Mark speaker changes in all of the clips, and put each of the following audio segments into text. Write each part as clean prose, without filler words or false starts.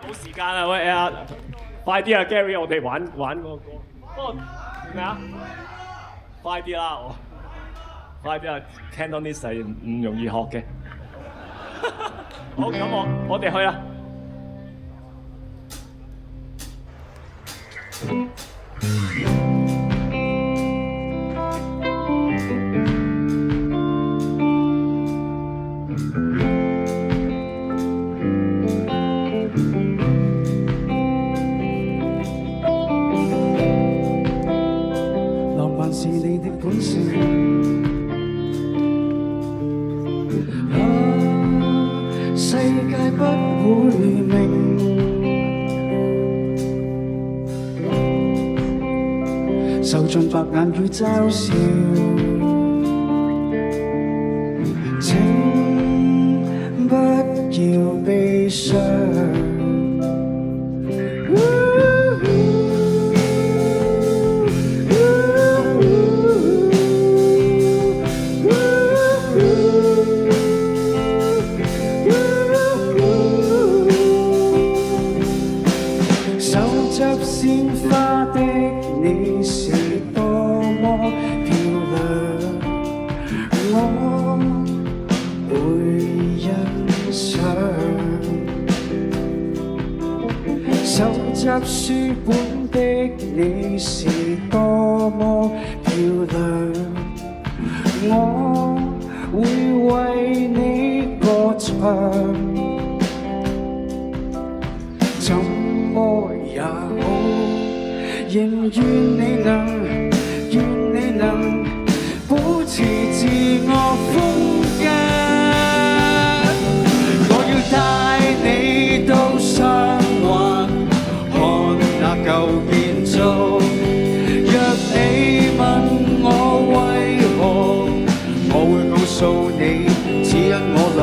Speaker 1: 冇時間啦，喂啊，快啲啊 Gary，我哋玩個歌。不過咩啊？快啲啦，快啲啊 ！Cantonese 係唔容易學嘅。好，咁我哋去啦。
Speaker 2: 是你的本性，世界不會明，受盡白眼與嘲笑，請不要悲傷。鮮花的你是多麼漂亮，我會欣賞。手執書本的你是多麼漂亮，我會為你歌唱。怎麼也好，仍願你能保持自我風格。我要帶你到上環，看那舊建築。若你問我為何，我會告訴你，只因我倆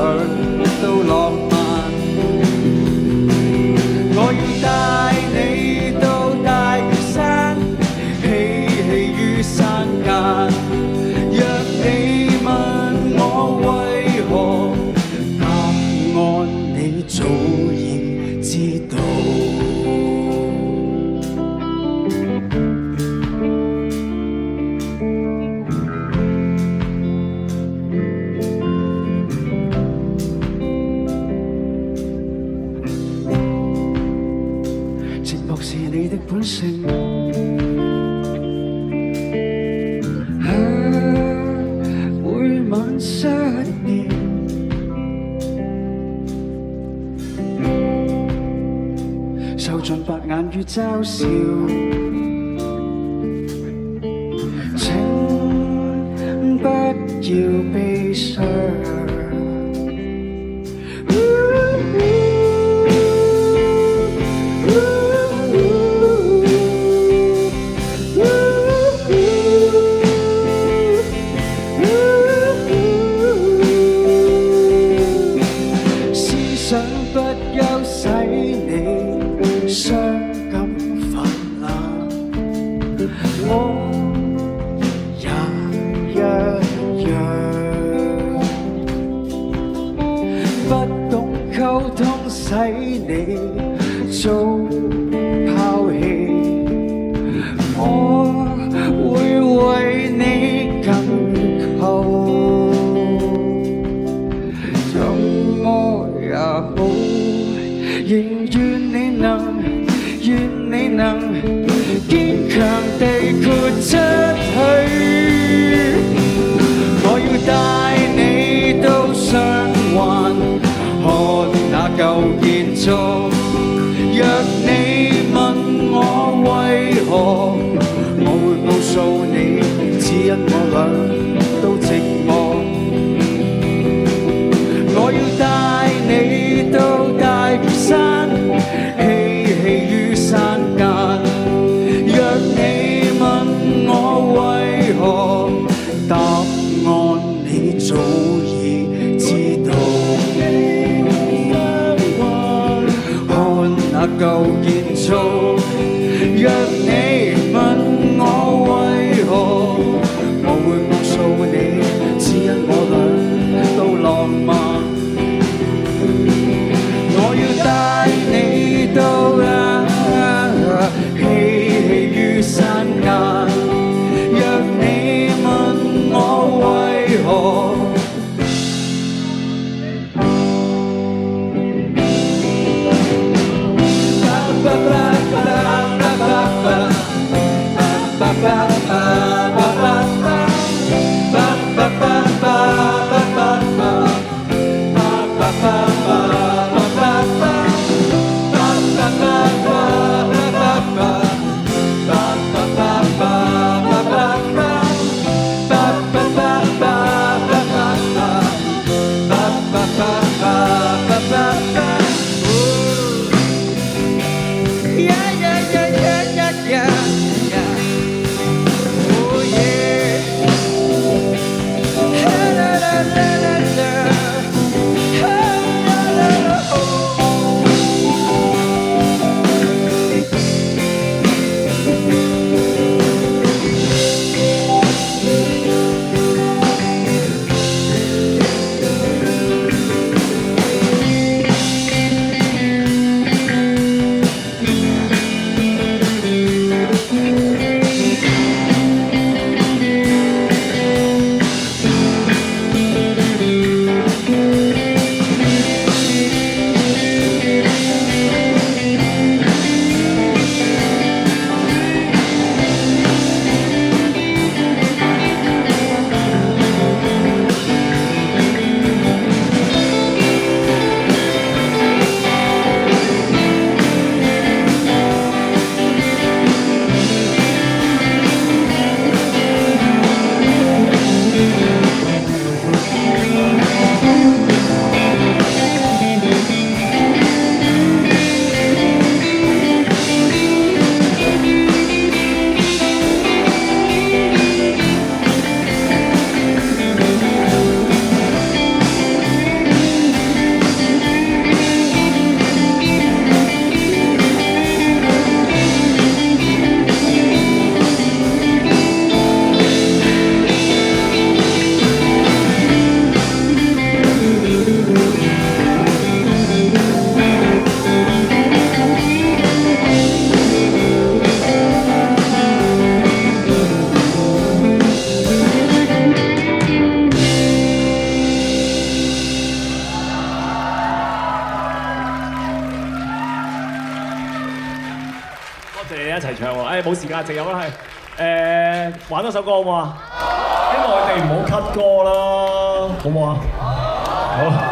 Speaker 2: 都浪漫。我要帶你到大嶼山，嬉於山間。若你問我為何，答案你早已知道。是你的本性，每晚失眠，受盡白眼與嘲笑，請不要悲傷。不休使你傷感泛濫，我也一樣。不懂溝通使你遭拋棄，我會為你緊扣。怎麼也好，仍願你能堅強地豁出去。我要帶你到上環，看那舊建築。若你問我為何，我會告訴你，只因我倆都寂寞。我要帶你到大嶼山，嬉於山間。若你問我為何，答案你早已知道。看那舊建築，若你問我為何，我會告訴你，只因我倆都浪漫。我要帶你
Speaker 1: 謝你一齊唱喎。誒冇時間，淨有啦係。玩多首歌好唔好啊？希望你哋唔好 cut 歌啦，好唔好啊？好。